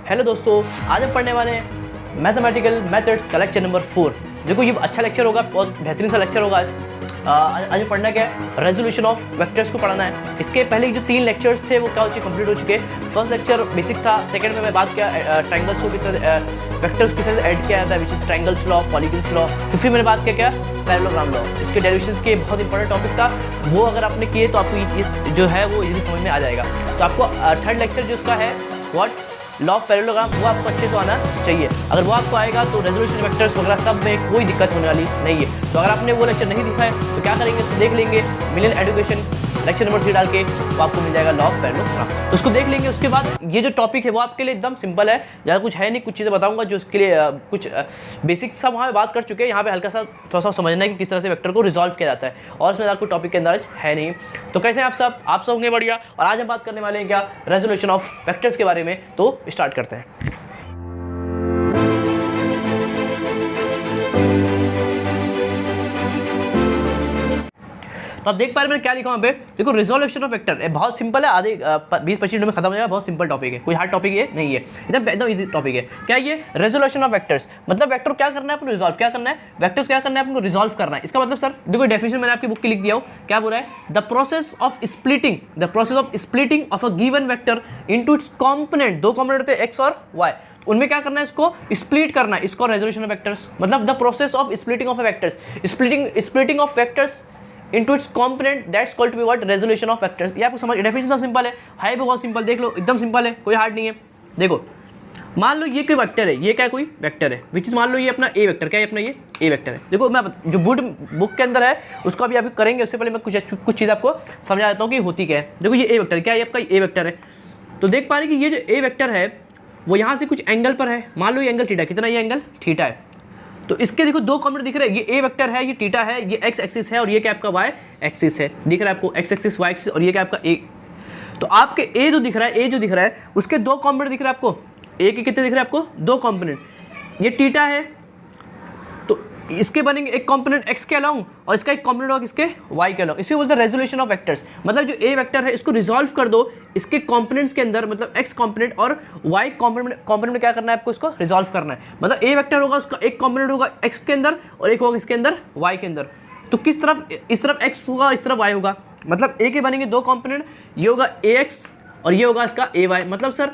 Hello दोस्तों, आज हम पढ़ने वाले हैं मैथमेटिकल मेथड्स का लेक्चर नंबर 4। देखो ये अच्छा लेक्चर होगा, बहुत बेहतरीन सा लेक्चर होगा। आज पढ़ना क्या है, रेजोल्यूशन ऑफ वेक्टर्स को पढ़ना है। इसके पहले जो 3 लेक्चर्स थे वो क्या हो चुके, कंप्लीट हो चुके। फर्स्ट लेक्चर बेसिक था, सेकंड में मैं बात किया ट्रायंगल्स को किस तरह वेक्टर्स किस तरह ऐड किया जाता है, which is triangles law, polygons law. फिर मैंने बात किया क्या, पैरेललोग्राम लॉ। इसके डेरिवेशंस के बहुत इंपॉर्टेंट टॉपिक था, वो अगर आपने किए तो आपको ये जो है वो इजीली समझ में आ जाएगा। तो आपको थर्ड लेक्चर जो उसका है व्हाट लॉ ऑफ पैरेललोग्राम, वो आपको अच्छे से आना चाहिए। अगर वो आपको आएगा तो रेजोल्यूशन वेक्टर्स वगैरह सब में कोई दिक्कत होने वाली नहीं है। तो अगर आपने वो लेक्चर नहीं देखा है तो क्या करेंगे, उसको देख लेंगे, मिलियन एजुकेशन लेक्चर नंबर 3 डाल के तो आपको मिल जाएगा लॉ ऑफ पैरेललोग्राम। तो उसको देख लेंगे। उसके बाद ये जो टॉपिक है वो आपके लिए एकदम सिंपल है, ज़्यादा कुछ है नहीं। कुछ चीज़ें बताऊंगा जो उसके लिए कुछ बेसिक सब वहाँ पे बात कर चुके हैं। यहाँ पे हल्का सा थोड़ा सा समझना है कि किस तरह से वेक्टर को रिजॉल्व किया जाता है, और इसमें ज़्यादा कोई टॉपिक के अंदर है नहीं। तो कैसे हैं आप सब होंगे बढ़िया। और आज हम बात करने वाले हैं क्या, रेजोल्यूशन ऑफ वेक्टर्स के बारे में। तो स्टार्ट करते हैं। तो आप देख पा रहे हैं मैंने क्या लिखा वहाँ पे, देखो रिजोल्यूशन ऑफ वेक्टर बहुत सिंपल है, आधे 20-25 मिनट में खत्म हो जाएगा। बहुत सिंपल टॉपिक है, कोई हार्ड टॉपिक ये नहीं है, एकदम इजी टॉपिक है। क्या ये रेजोल्यूशन ऑफ वेक्टर्स, मतलब वेक्टर क्या करना है आपको, रिजॉल्व क्या करना है, वेक्टर्स क्या करना है आपको, रिजॉल्व करना है। इसका मतलब सर देखो डेफिनेशन मैंने आपकी बुक की लिख दिया हूँ। क्या बोल रहा है, the process of splitting of a given vector into its component. 2 component होते हैं एक्स और वाई, उनमें क्या करना है, इसको स्प्लिट करना है। इसको रेजोल्यूशन ऑफ वेक्टर्स मतलब the process of splitting of vectors, splitting of vectors into its component, that's called to be what, resolution of vectors। ये आपको समझ, डेफिनेशन एकदम सिंपल है भी बहुत सिंपल, देख लो एकदम सिंपल है, कोई हार्ड नहीं है। देखो मान लो ये कोई वेक्टर है, ये क्या कोई वेक्टर है, विच इज मान लो ये अपना ए वेक्टर, क्या है अपना ये ए वेक्टर है। देखो मैं जो बुक के अंदर है उसको अभी अभी करेंगे, उससे पहले मैं कुछ चीज़ आपको समझा देता हूँ कि होती क्या है। देखो ये ए वेक्टर क्या है, आपका ए वेक्टर है। तो देख पा रहे कि ये जो ए वेक्टर है वो यहाँ से कुछ एंगल पर है, मान लो ये एंगल थीटा, कितना ये एंगल थीटा है। तो इसके देखो 2 कॉम्पोनेंट दिख रहे हैं, ये ए वेक्टर है, ये थीटा है, ये एक्स एक्सिस है, और ये क्या आपका वाई एक्सिस है। दिख रहा है आपको एक्स एक्सिस वाई एक्सिस, और ये क्या आपका ए। तो आपके ए जो दिख रहा है उसके 2 कॉम्पोनेंट दिख रहे हैं आपको। ए के कितने दिख रहे हैं आपको, 2 कॉम्पोनेंट। ये थीटा है तो इसके बनेंगे एक कॉम्पोनेंट एक्स के अलोंग, और इसका एक कॉम्पोनेंट होगा किसके, वाई के अलोंग। इसे बोलते हैं रेजोल्यूशन ऑफ वेक्टर्स। मतलब जो ए वेक्टर है इसको रिजॉल्व कर दो इसके कॉम्पोनेंट्स के अंदर, मतलब एक्स कॉम्पोनेंट और वाई कॉम्पोनेंट में क्या करना है आपको, इसको रिजॉल्व करना है। मतलब ए वेक्टर होगा, उसका एक कॉम्पोनेंट होगा एक्स के अंदर और एक होगा इसके अंदर वाई के अंदर। तो किस तरफ, इस तरफ एक्स होगा, इस तरफ वाई होगा। मतलब ए के बनेंगे 2 कॉम्पोनेंट, ये होगा ए एक्स और ये होगा इसका ए वाई। मतलब sir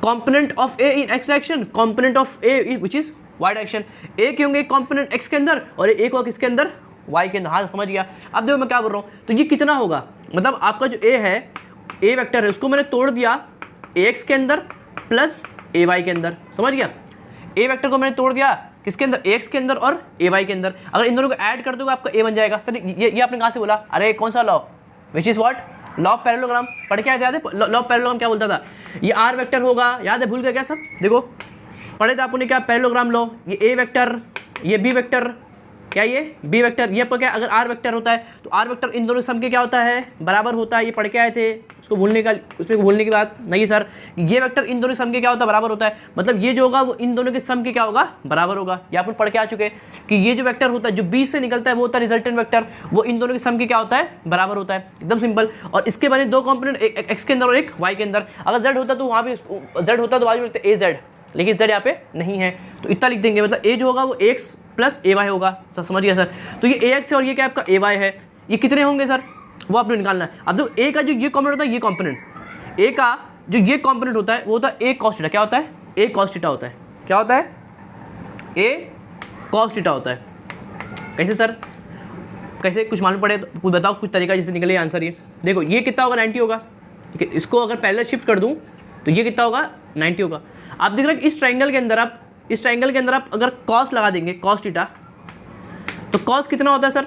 component of A in X direction, component of A which is Y direction. A के होंगे एक कॉम्पोनेंट एक्स के अंदर और एक होगा किसके अंदर, वाई के अंदर। हाँ समझ गया। अब देखो मैं क्या बोल रहा हूँ, तो ये कितना होगा, मतलब आपका जो ए है, ए वेक्टर है, उसको मैंने तोड़ दिया ए एक्स के अंदर प्लस ए वाई के अंदर। समझ गया, ए वेक्टर को मैंने तोड़ दिया किसके अंदर, ए एक्स के अंदर और ए वाई के अंदर। अगर इन दोनों को ऐड कर दोगे आपका ए बन जाएगा। सर ये आपने कहाँ से बोला, अरे कौन सा law, which is what, law of parallelogram. पढ़ के आए थे, याद है लॉ ऑफ पैरेललोग्राम क्या बोलता था, ये आर वेक्टर होगा, याद है, भूल गया क्या सब। देखो पढ़े थे आपने क्या, पैरेललोग्राम लॉ, ये ए वेक्टर, ये बी वेक्टर, क्या ये बी वेक्टर, ये पर क्या, अगर आर वेक्टर होता है तो आर वेक्टर इन दोनों सम के क्या होता है, बराबर होता है। ये पढ़ के आए थे, उसको भूलने की बात नहीं सर। ये वेक्टर इन दोनों सम के क्या होता है, बराबर होता है। मतलब ये जो होगा वो इन दोनों के सम के क्या होगा, बराबर होगा। ये आप पढ़ के आ चुके हैं कि ये जो वेक्टर होता है जो बीच से निकलता है वो होता है रिजल्टेंट वेक्टर, वो इन दोनों के सम के क्या होता है, बराबर होता है। एकदम सिंपल। और इसके बने 2 कॉम्पोनेंट, एक एक्स के अंदर और एक वाई के अंदर। अगर जेड होता तो वहाँ भी जेड होता तो बाजू में ए जेड, लेकिन जेड यहाँ पे नहीं है तो इतना लिख देंगे। मतलब ए जो होगा वो एक्स प्लस ए वाई होगा। सर समझ गया सर। तो ये ए एक्स है और ये क्या आपका ए वाई है। ये कितने होंगे सर, वो आपने निकालना है। अब देखो ए का जो ये कॉम्पोनेंट होता है, ये कॉम्पोनेंट ए का जो ये कॉम्पोनेंट होता है वो होता है ए कॉस थीटा। क्या होता है, ए कॉस थीटा होता है। क्या होता है, ए कॉस थीटा होता है। कैसे सर, कैसे, कुछ मालूम पड़े तो कुछ बताओ, कुछ तरीका जिससे निकले आंसर। ये देखो ये कितना होगा, 90 होगा। ठीक है, इसको अगर पहले शिफ्ट कर दूँ तो ये कितना होगा, 90 होगा। आप देख रहे हैं कि इस ट्रायंगल के अंदर आप अगर कॉस लगा देंगे, कॉस थीटा, तो कॉस कितना होता है सर,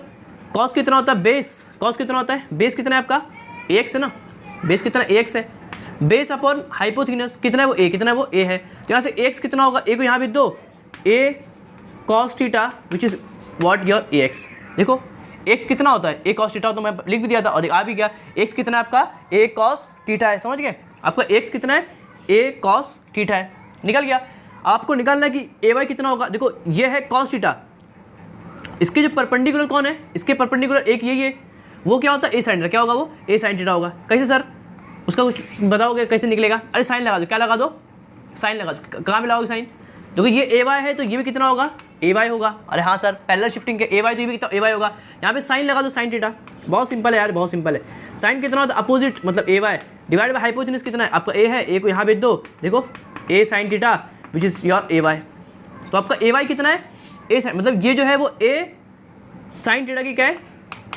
कॉस कितना होता है, बेस, कॉस कितना होता है, बेस कितना है आपका, ए एक्स है ना, बेस कितना ए एक्स है, बेस अपॉन हाइपोथीनस कितना है वो ए, कितना है वो ए है। तो यहाँ से एक्स कितना होगा, ए को यहाँ भी दो, A cos theta which is what your A X. देखो एक्स कितना होता है, ए कॉस थीटा, तो मैं लिख भी दिया था और आ भी गया। एक्स कितना है आपका, ए कॉस थीटा है। समझ गए, आपका एक्स कितना है, ए कॉस थीटा है, निकल गया। आपको निकालना है कि ए वाई कितना होगा। देखो ये है कॉस थीटा, इसके जो परपेंडिकुलर कौन है, इसके परपेंडिकुलर एक ये वो क्या होता है, ए साइन थीटा। क्या होगा वो, ए साइन थीटा होगा। कैसे सर, उसका कुछ बताओगे कैसे निकलेगा। अरे साइन लगा दो, क्या लगा दो, साइन लगा दो, कहाँ पे लगाओगे साइन? देखो ये ए वाई है तो ये भी कितना होगा, ए वाई होगा। अरे हाँ सर पैरेलल शिफ्टिंग के ए वाई तो ये भी कितना ए वाई होगा। यहाँ पे साइन लगा दो साइन थीटा, बहुत सिंपल है यार, बहुत सिंपल है। साइन कितना होता है अपोजिट मतलब ए वाई डिवाइड बाई हाइपोटेनस कितना है आपका ए है, ए को यहाँ भेज दो, देखो A sine theta which is your A Y. तो आपका ए वाई कितना है, ए साइन मतलब ये जो है वो ए साइन थीटा की क्या है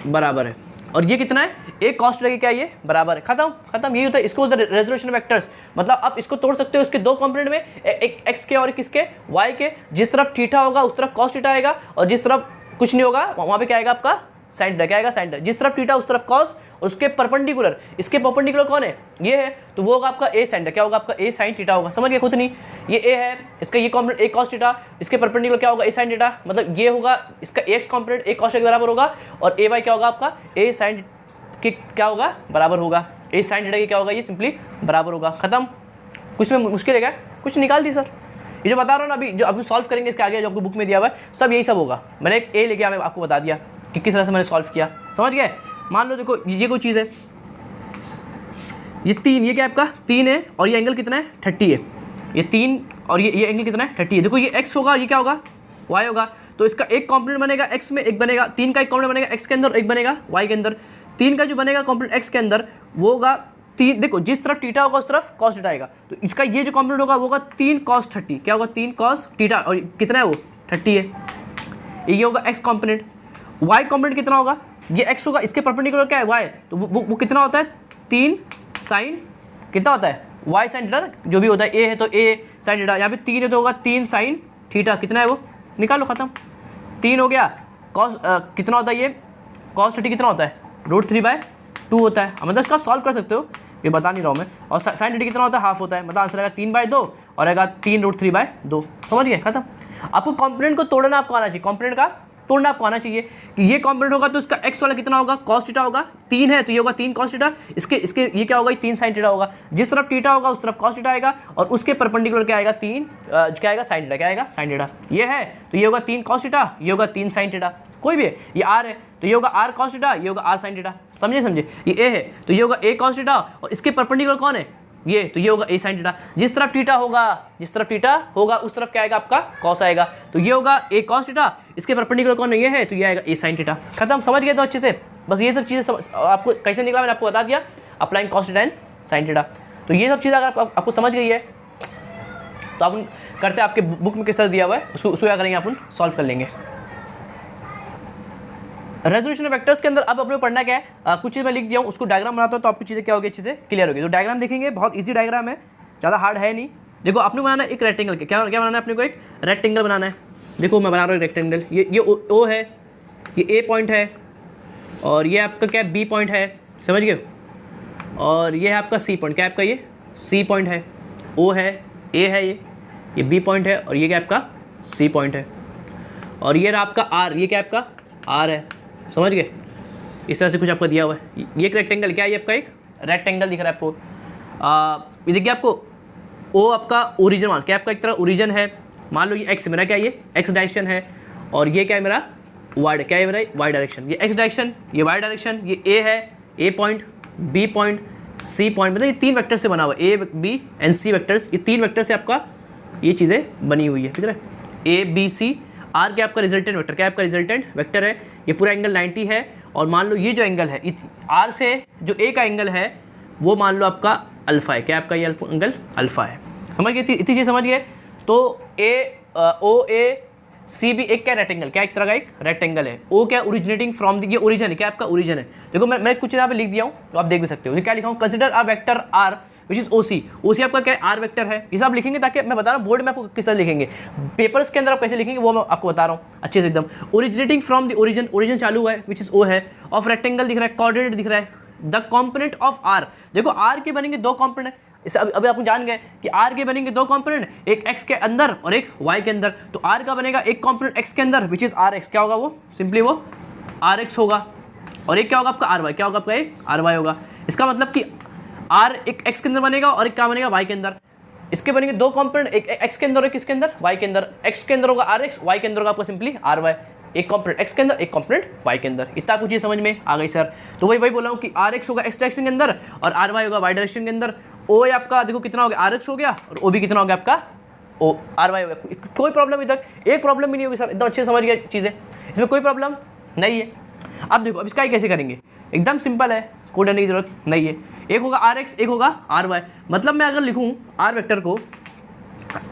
बराबर है, और ये कितना है ए कॉस थीटा की क्या है ये बराबर है। खत्म खत्म, यही होता है, इसको होता है रेजोल्यूशन वेक्टर्स। मतलब आप इसको तोड़ सकते हो इसके दो कंपोनेंट में, एक एक्स के और किसके वाई के। जिस तरफ थीटा होगा उस तरफ कॉस थीटा आएगा, और जिस तरफ कुछ नहीं होगा वहाँ पे क्या आएगा आपका साइन थीटा। क्या आएगा साइन थीटा। जिस तरफ थीटा उस तरफ कॉस, और उसके परपेंडिकुलर, इसके परपेंडिकुलर कौन है ये है, तो वो होगा आपका ए साइन थीटा। क्या होगा आपका ए साइन थीटा होगा। समझ गए खुद नहीं, ये ए है, इसका ये कॉम्पोनेंट ए कॉस थीटा, इसके परपेंडिकुलर क्या होगा ए साइन थीटा। मतलब ये होगा इसका एक्स कॉम्पोनेंट ए कॉस के बराबर होगा, और ए वाई क्या होगा आपका ए साइन कि क्या होगा बराबर होगा, ए साइन थीटा की क्या होगा ये सिंपली बराबर होगा। खत्म। कुछ में मुश्किल है क्या, कुछ निकाल दी सर। ये जो बता रहा हूँ ना अभी, जो अभी सॉल्व करेंगे इसके आगे जो आपको बुक में दिया हुआ है सब यही सब होगा। मैंने एक ए लेके आया, मैं आपको बता दिया कि किस तरह से मैंने सॉल्व किया। समझ गए। मान लो देखो ये कोई चीज़ है, ये 3, ये क्या आपका 3 है, और ये एंगल कितना है 30 है। ये 3 और ये एंगल कितना है 30 है। देखो ये x होगा, ये क्या होगा y होगा। तो इसका एक कॉम्पोनेंट बनेगा x में, एक बनेगा 3 का एक कॉम्पोनेंट बनेगा x के अंदर, एक बनेगा y के अंदर। 3 का जो बनेगा कॉम्पोनेंट x के अंदर वो होगा 3, देखो जिस तरफ थीटा होगा उस तरफ कॉस थीटा आएगा। तो इसका ये जो कॉम्पोनेंट होगा वो होगा 3 cos 30। क्या होगा 3 cos थीटा, और कितना है वो 30 है। ये होगा x कॉम्पोनेंट। y कॉम्पोनेंट कितना होगा, ये x होगा, इसके परपेंडिकुलर क्या है y, तो वो कितना होता है 3 साइन कितना होता है y साइन थीटा, जो भी होता है a है तो a साइन थीटा। यहाँ पे 3 है तो होगा 3 साइन थीटा, कितना है वो निकालो खत्म। 3 हो गया कॉस कितना होता है ये cos 30 कितना होता है √3/2 होता है। मतलब इसका आप सॉल्व कर सकते हो, ये बता नहीं रहा हूँ मैं। और साइन थीटा कितना होता है हाफ होता है, मतलब आंसर आएगा 3/2 और आएगा 3√3/2। समझ गए खत्म। आपको कंपोनेंट को तोड़ना आपको आना चाहिए, कंपोनेंट का तोड़ना आपको आना चाहिए कि ये कंपोनेंट होगा तो इसका x वाला कितना होगा cos थीटा होगा। 3 है तो ये होगा 3 cos थीटा, इसके ये क्या होगा 3 sin थीटा होगा। जिस तरफ थीटा होगा उस तरफ cos थीटा आएगा, और उसके परपेंडिकुलर क्या आएगा 3 क्या आएगा sin थीटा। क्या आएगा sin थीटा। ये है तो ये होगा 3 cos थीटा, ये होगा 3 sin थीटा। कोई भी है, ये r है तो ये होगा r cos थीटा, ये होगा r sin थीटा। समझे। ये a है तो ये होगा a cos थीटा, और इसके परपेंडिकुलर कौन है ये, तो ये होगा a sin थीटा। जिस तरफ थीटा होगा उस तरफ क्या आएगा आपका cos आएगा, तो ये होगा a cos थीटा, इसके परपेंडिकुलर कौन है ये है, तो ये आएगा a sin थीटा। खत्म। समझ गए तो अच्छे से। बस ये सब चीज़ें आपको कैसे निकला मैंने आपको बता दिया, applying cos theta and sin theta. तो ये सब चीज़ें अगर आपको समझ गई है तो आप करते हैं आपके बुक में किस तरह दिया हुआ है उसको क्या करेंगे अपन सॉल्व कर लेंगे। रेजोल्यूशन वेक्टर्स के अंदर अब अपने पढ़ना क्या है, कुछ चीज़ मैं लिख दिया हूँ, उसको डायग्राम बनाता हूँ तो आपकी चीज़ें क्या होगी अच्छे से क्लियर होगी। तो डायग्राम देखेंगे, बहुत इजी डायग्राम है, ज़्यादा हार्ड है नहीं। देखो आपने बनाना है एक रेक्टेंगल, क्या बनाना है अपने को, एक रेक्टेंगल बनाना है। देखो मैं बना रहा हूँ एक रेक्टेंगल, ये ओ है, ये ए पॉइंट है, और ये आपका क्या बी पॉइंट है, समझ गए। और ये है आपका सी पॉइंट, क्या आपका ये सी पॉइंट है, ओ है, ए है, ये बी पॉइंट है, और ये क्या आपका सी पॉइंट है, और ये रहा आपका आर, ये क्या आपका आर है। समझ गए। इस तरह से कुछ आपको दिया हुआ है। ये एक रेक्टेंगल, क्या है ये आपका एक रेक्टेंगल दिख रहा है आपको। ये देखिए आपको ओ आपका ओरिजिन मान, क्या आपका एक तरह ओरिजिन है। मान लो ये एक्स मेरा क्या, ये एक्स डायरेक्शन है, और ये क्या है मेरा वाई, क्या है मेरा वाई डायरेक्शन। ये एक्स डायरेक्शन, ये वाई डायरेक्शन, ये ए है, A point, B point, C point, मतलब ये 3 वेक्टर से बना हुआ है, A B and C vectors. ये 3 वेक्टर से आपका ये चीज़ें बनी हुई है, ठीक है। ए बी सी, आर क्या आपका रिजल्टेंट वेक्टर, क्या आपका रिजल्टेंट वेक्टर है। ये पूरा एंगल 90 है, और मान लो ये जो एंगल है आर से जो ए का एंगल है वो मान लो आपका अल्फा है, क्या आपका ये एंगल अल्फा है। समझ गए, इतनी चीज़ समझ गए। तो ओ ए सी भी एक क्या रेक्टेंगल, क्या एक तरह का एक रेक्टेंगल है। ओ क्या ओरिजिनेटिंग फ्रॉम ये ओरिजिन है, क्या आपका ओरिजिन है। देखो मैं कुछ यहाँ पे लिख दिया हूँ तो आप देख भी सकते हो। क्या लिखा हूँ, consider a vector R which is OC. OC आपका क्या है आर वेक्टर है। इसे आप लिखेंगे ताकि मैं बता रहा हूँ बोर्ड में आपको किस तरह लिखेंगे, पेपर्स के अंदर आप कैसे लिखेंगे वो मैं आपको बता रहा हूँ अच्छे से एकदम। Originating from the origin, origin चालू हुआ है विच इज ओ है, ऑफ रेक्टेंगल दिख रहा है, कोऑर्डिनेट दिख रहा है, द कॉम्पोनेंट ऑफ आर। देखो आर के बनेंगे 2 कॉम्पोनेंट, इसे अभी आप जान गए कि आर के बनेंगे 2 कंपोनेंट, एक x के अंदर और एक y के अंदर। तो r का बनेगा एक कंपोनेंट x के अंदर विच इज rx, क्या होगा वो सिंपली वो rx होगा, और एक क्या होगा आपका ry, क्या होगा आपका एक ry होगा। इसका मतलब कि r एक x के अंदर बनेगा और एक क्या बनेगा y के अंदर। इसके बनेंगे 2 कंपोनेंट, एक x के अंदर और एक किसके अंदर y के अंदर। x के अंदर होगा rx, y के अंदर होगा आपका सिंपली ry। एक कंपोनेंट x के अंदर, एक कंपोनेंट y के अंदर। इतना कुछ समझ में आ गई सर। तो वही बोला हूँ कि rx होगा x डायरेक्शन के अंदर और ry होगा y डायरेक्शन के अंदर। ओ आपका देखो कितना हो गया, आर एक्स हो गया, और ओ भी कितना हो गया आपका, ओ आर वाई हो गया। कोई प्रॉब्लम इधर, एक प्रॉब्लम भी नहीं होगी सर, एकदम अच्छे से समझ गया चीज़ें, इसमें कोई प्रॉब्लम नहीं है। अब देखो अब इसका ही कैसे करेंगे, एकदम सिंपल है, कोड करने की जरूरत नहीं है। एक होगा आर एक्स, एक होगा आर वाई। मतलब मैं अगर लिखूँ आर वेक्टर को,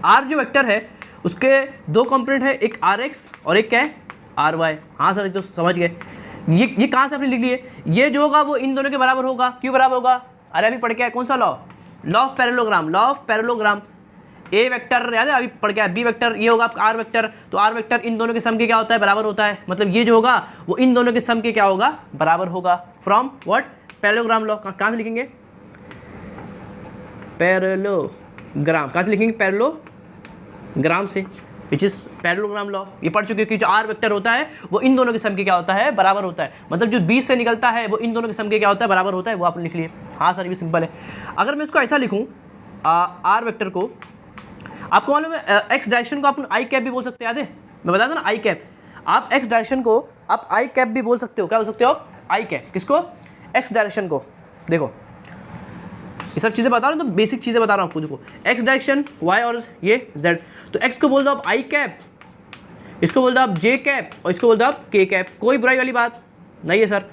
आर जो वेक्टर है उसके दो कंपोनेंट है, एक आर एक्स और एक क्या है, आर वाई। हाँ सर तो समझ गए। ये कहाँ से आपने लिख लिए, ये जो होगा वो इन दोनों के बराबर होगा। क्यों बराबर होगा, अरे अभी पढ़ के आए कौन सा law, law of parallelogram, law of parallelogram. A vector याद है अभी पढ़ के आए, बी वेक्टर, ये होगा आपका आर वेक्टर, तो आर वेक्टर इन दोनों के सम के क्या होता है, बराबर होता है। मतलब ये जो होगा वो इन दोनों के सम के क्या होगा, बराबर होगा। From what, parallelogram law. कहाँ से लिखेंगे, पैरेललोग्राम, कहाँ से लिखेंगे, पैरेललोग्राम से, विच इज पैरेललोग्राम लॉ। ये पढ़ चुके कि जो आर वेक्टर होता है वो इन दोनों के सम के क्या होता है, बराबर होता है। मतलब जो 20 से निकलता है वो इन दोनों के सम के क्या होता है, बराबर होता है। वो आप लिख लिए। हाँ सर ये सिंपल है। अगर मैं इसको ऐसा लिखूँ, आर वेक्टर को, आपको मालूम है एक्स डायरेक्शन को आप आई कैप भी बोल सकते हैं, याद है मैं बताया था ना, आई कैप। आप एक्स डायरेक्शन को आप आई कैप भी बोल सकते हो। क्या बोल सकते हो, आई कैप। किसको, एक्स डायरेक्शन को। देखो ये सब चीज़ें बता रहा हूँ, तो बेसिक चीज़ें बता रहा हूँ आपको। देखो एक्स डायरेक्शन, वाई और ये जेड, तो एक्स को बोल दो आप आई कैप, इसको बोल दो आप जे कैप, और इसको बोल दो आप के कैप। कोई बुराई वाली बात नहीं है सर।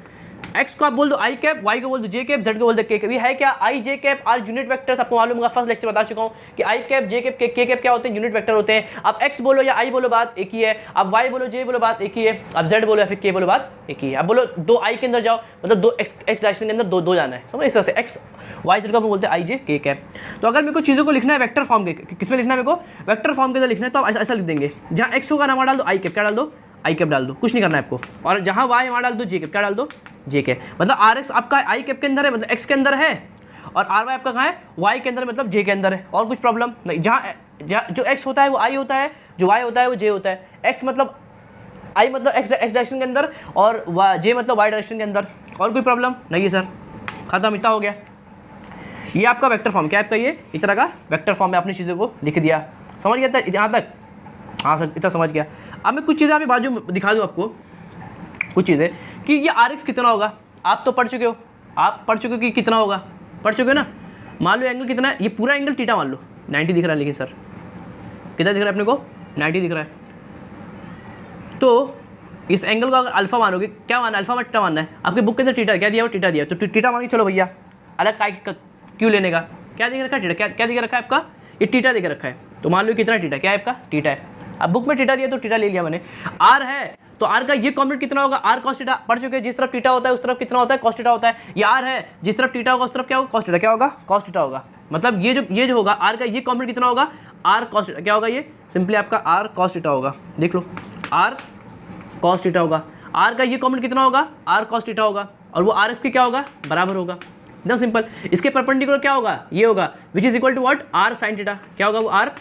एक्स को आप बोल दो आई कैप, वाई को बोल दो जे कैप, जेड को बोल दो के कैप। ये है क्या, आई जे कैप आर यूनिट वेक्टर्स। आपको मालूम होगा, फर्स्ट लेक्चर बता चुका हूँ कि आई कैप, जे कैप, के कैप क्या होते हैं, यूनिट वेक्टर होते हैं। आप एक्स बोलो या आई बोलो बात एक ही है, आप वाई बोलो जे बोलो बात एक ही है, आप जेड बोलो या फिर के बोलो बात एक ही है। आप बोलो दो आई के अंदर जाओ, मतलब दो एक्स डायरेक्शन के अंदर दो जाना है, समझ। इस तरह से एक्स वाई जेड को हम बोलते हैं आई जे के कैप। तो अगर मेरे को चीज़ों को लिखना है वेक्टर फॉर्म के, किसमें लिखना है मेरे को, वेक्टर फॉर्म के अंदर लिखना है, तो आप ऐसा लिख देंगे, जहाँ एक्स होगा ना वहाँ डाल दो आई कैप, क्या डाल दो, आई कैप डाल दो, कुछ नहीं करना है आपको। और जहाँ वाई वहाँ डाल दो जे कैप, क्या डाल दो, जे कैप। मतलब आर एक्स आपका आई कैप के अंदर है, मतलब एक्स के अंदर है, और आर वाई आपका कहाँ है, वाई के अंदर, मतलब जे के अंदर है। और कुछ प्रॉब्लम नहीं। जहाँ जो एक्स होता है वो आई होता है, जो वाई होता है वो जे होता है। एक्स मतलब आई मतलब एक्स डायरेक्शन के अंदर, और जे मतलब वाई डायरेक्शन के अंदर। और कोई प्रॉब्लम नहीं है सर, खत्म, इतना हो गया। ये आपका वेक्टर फॉर्म, क्या आपका ये इस तरह का वेक्टर फॉर्म में आपने चीज़ों को लिख दिया। समझ गया था यहाँ तक, हाँ सर इतना समझ गया। अब मैं कुछ चीज़ें अभी बाजू में दिखा दूँ आपको, कुछ चीज़ें कि ये आर एक्स कितना होगा। आप तो पढ़ चुके हो, आप पढ़ चुके हो कि कितना होगा, पढ़ चुके हो ना। मान लो एंगल कितना है, ये पूरा एंगल थीटा मान लो 90 दिख रहा है, लेकिन सर कितना दिख रहा है अपने को, 90 दिख रहा है। तो इस एंगल को अगर अल्फा मानोगे, क्या मानना है, अल्फा मट्टा मानना है। आपके बुक के अंदर थीटा क्या दिया, वो थीटा दिया, तो थीटा मानिए। चलो भैया अलग का क्यों लेने का, क्या दिख रखा है, थीटा क्या दिख रखा है आपका, ये थीटा दिख रखा है। तो मान लो कितना थीटा, क्या है आपका, थीटा है। अब बुक में थीटा दिया तो थीटा ले लिया मैंने। आर है तो आर का ये कॉम्पोनेंट कितना होगा, आर कॉस थीटा। पढ़ चुके हैं, जिस तरफ थीटा होता है उस तरफ कितना होता है, कॉस थीटा होता है। ये आर है, जिस तरफ थीटा होगा उस तरफ क्या होगा, कॉस थीटा। क्या होगा, कॉस थीटा होगा। मतलब ये जो होगा आर का ये कॉम्पोनेंट कितना होगा, आर कॉस थीटा। क्या होगा, ये सिंपली आपका आर कॉस थीटा होगा। देख लो, आर कॉस थीटा होगा। आर का ये कॉम्पोनेंट कितना होगा, आर कॉस थीटा होगा, और वो आर एक्स के क्या होगा, बराबर होगा। एकदम सिंपल। इसके परपेंडिकुलर क्या होगा, ये होगा, which is equal to what, r sine theta. क्या होगा, वो आर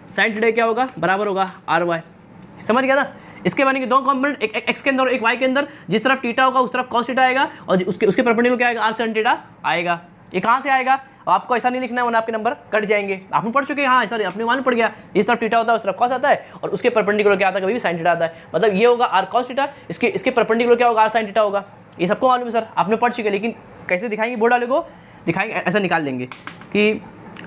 साइन थीटा क्या होगा, बराबर होगा आर वाई। समझ गया ना। इसके बनेंगे दो कंपोनेंट, एक एक्स के अंदर और एक वाई के अंदर। जिस तरफ थीटा होगा उस तरफ कॉस थीटा आएगा, और उसके परपेंडिकुलर क्या आएगा, आर साइन थीटा आएगा। ये कहाँ से आएगा, आपको ऐसा नहीं लिखना है वरना आपके नंबर कट जाएंगे। आपने पढ़ चुके हैं, हाँ ऐसा अपने मालूम पड़ गया। जिस तरफ थीटा होता है उस तरफ कॉस आता है, और उसके परपेंडिकुलर क्या आता है, कभी भी साइन थीटा आता है। मतलब ये होगा आर कॉस थीटा, इसके परपेंडिकुलर क्या होगा, आर साइन थीटा होगा। ये सबको मालूम है सर, आपने पढ़ चुके। लेकिन कैसे दिखाएंगे, बोर्ड वाले को दिखाएंगे, ऐसा निकाल देंगे कि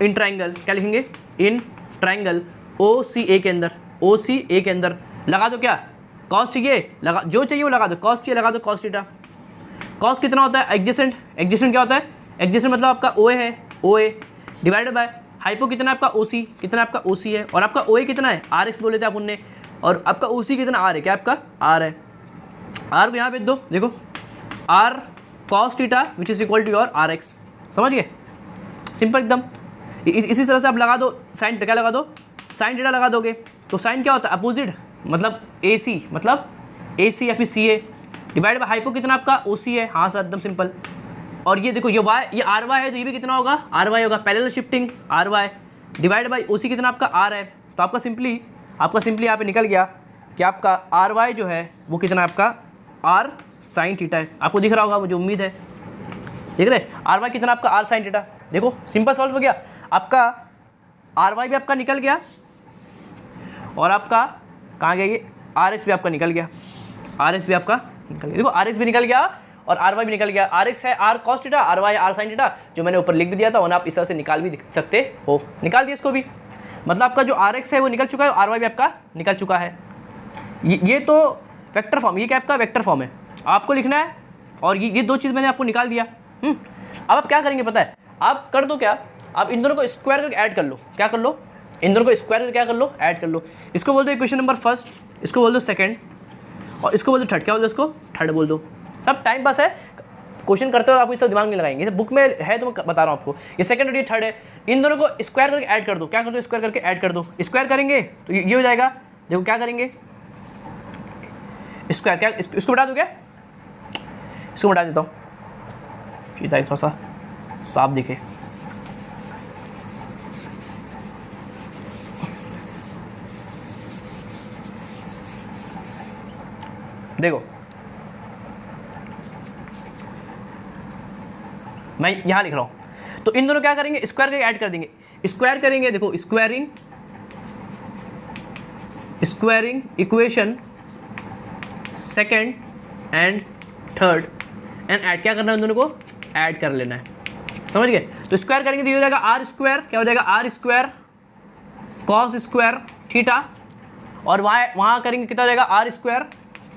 इन ट्राइंगल, क्या लिखेंगे, इन ट्राइंगल ओ सी ए के अंदर, ओ सी ए के अंदर लगा दो क्या, कॉस चाहिए लगा, जो चाहिए वो लगा दो, कॉस चाहिए लगा दो कॉस थीटा। कॉस कितना होता है, एडजेसेंट। एडजेसेंट क्या होता है, एडजेसेंट मतलब आपका ओ ए है, ओ ए डिवाइडेड बाय हाइपो कितना है आपका, ओ सी कितना है आपका, ओ सी है। और आपका ओ ए कितना है, आर एक्स बोले थे आप उनने, और आपका ओ सी कितना आर है, क्या आपका आर है। आर को यहाँ भेज दो, देखो r cos theta which is equal to your r x. समझ गए, सिंपल एकदम। इसी तरह से आप लगा दो साइन, क्या लगा दो, साइन थीटा लगा दोगे। तो साइन क्या होता है, अपोजिट, मतलब ए सी, मतलब ए सी या फिर सी ए डिवाइड बाय हाइपो कितना आपका, ओ सी है। हाँ सर एकदम सिंपल। और ये देखो, ये वाई, ये आर वाई है, तो ये भी कितना होगा, आर वाई होगा। Parallel shifting R Y divide by O C कितना आपका, आर है। तो आपका सिंपली यहाँ पे निकल गया कि आपका आर वाई जो है वो कितना आपका, आर साइन थीटा है। आपको दिख रहा होगा, मुझे उम्मीद है देख रहे, आर वाई कितना आपका, आर साइन थीटा। देखो सिंपल सॉल्व हो गया आपका, आर वाई भी आपका निकल गया, और आपका कहाँ गया, ये आर एक्स भी आपका निकल गया, आर एक्स भी आपका निकल गया। देखो आर एक्स भी निकल गया, और आर वाई भी निकल गया। आर एक्स है r cos theta, r y r sine theta, जो मैंने ऊपर लिख भी दिया था, और आप इस तरह से निकाल भी सकते हो। निकाल दिया इसको भी, मतलब आपका जो आर एक्स है वो निकल चुका है, आर वाई भी आपका निकल चुका है। ये तो वेक्टर फॉर्म, ये क्या आपका वेक्टर फॉर्म है, आपको लिखना है। और ये दो चीज़ मैंने आपको निकाल दिया। अब आप क्या करेंगे पता है, आप कर दो क्या, आप इन दोनों को स्क्वायर करके ऐड कर लो। क्या कर लो, इन दोनों को स्क्वायर करके क्या कर लो, ऐड कर लो। इसको बोल दो इक्वेशन नंबर फर्स्ट, इसको बोल दो सेकंड, और इसको बोल दो थर्ड। क्या बोल दो इसको, थर्ड बोल दो। सब टाइम पास है, क्वेश्चन करते हो आपको सब दिमाग में लगाएंगे, बुक में है तो मैं बता रहा हूँ आपको। ये सेकंड और ये थर्ड है, इन दोनों को स्क्वायर करके ऐड कर दो। क्या कर दो, स्क्वायर करके ऐड कर दो। स्क्वायर करेंगे तो ये हो जाएगा, देखो क्या करेंगे, स्क्वायर क्या, इसको बता दो, क्या इसको बता देता हूँ, थोड़ा सा साफ दिखे। देखो मैं यहां लिख रहा हूं, तो इन दोनों क्या करेंगे, स्क्वायर करके ऐड कर देंगे। स्क्वायर करेंगे, देखो squaring equation second and third and add, क्या करना है, उन दोनों को ऐड कर लेना है, समझ गए। तो स्क्वायर करेंगे तो ये हो जाएगा आर स्क्वायर, क्या हो जाएगा, r square cos square theta, और वहाँ करेंगे कितना हो जाएगा, आर स्क्वायर,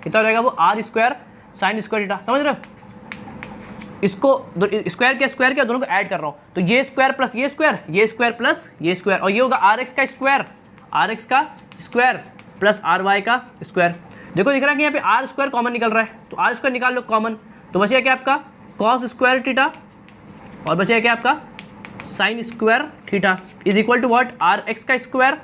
कितना हो जाएगा वो, r square sine square theta. समझ रहे हो, इसको स्क्वायर क्या दोनों को ऐड कर रहा हूँ, तो ये स्क्वायर प्लस ये स्क्वायर प्लस ये स्क्वायर, और ये होगा आर एक्स का स्क्वायर प्लस आर वाई का स्क्वायर। देखो दिख रहा है कि यहाँ पे आर स्क्वायर कॉमन निकल रहा है, तो आर स्क्वायर निकाल लो कॉमन, तो बचेगा क्या आपका कॉस स्क्वायर थीटा, और बचेगा क्या आपका sine square theta is equal to what, r x का स्क्वायर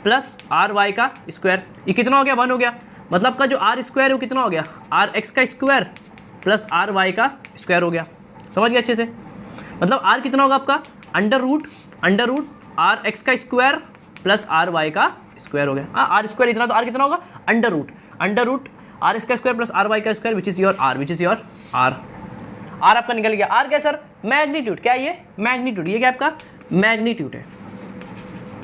प्लस आर वाई का स्क्वायर। ये कितना हो गया, 1 हो गया, मतलब का जो आर स्क्वायर है वो कितना हो गया, आर एक्स का स्क्वायर प्लस आर वाई का स्क्वायर हो गया। समझ गया अच्छे से, मतलब आर कितना होगा आपका अंडर रूट आर एक्स का स्क्वायर प्लस आर वाई का स्क्वायर हो गया। आर स्क्वायर इतना, तो आर कितना होगा अंडर रूट आर एक्स का स्क्वायर प्लस आर वाई का square which is your r. R आपका निकल गया। आर क्या सर, मैग्नीट्यूड, क्या ये मैग्नीट्यूड, ये क्या आपका मैग्नीट्यूड है,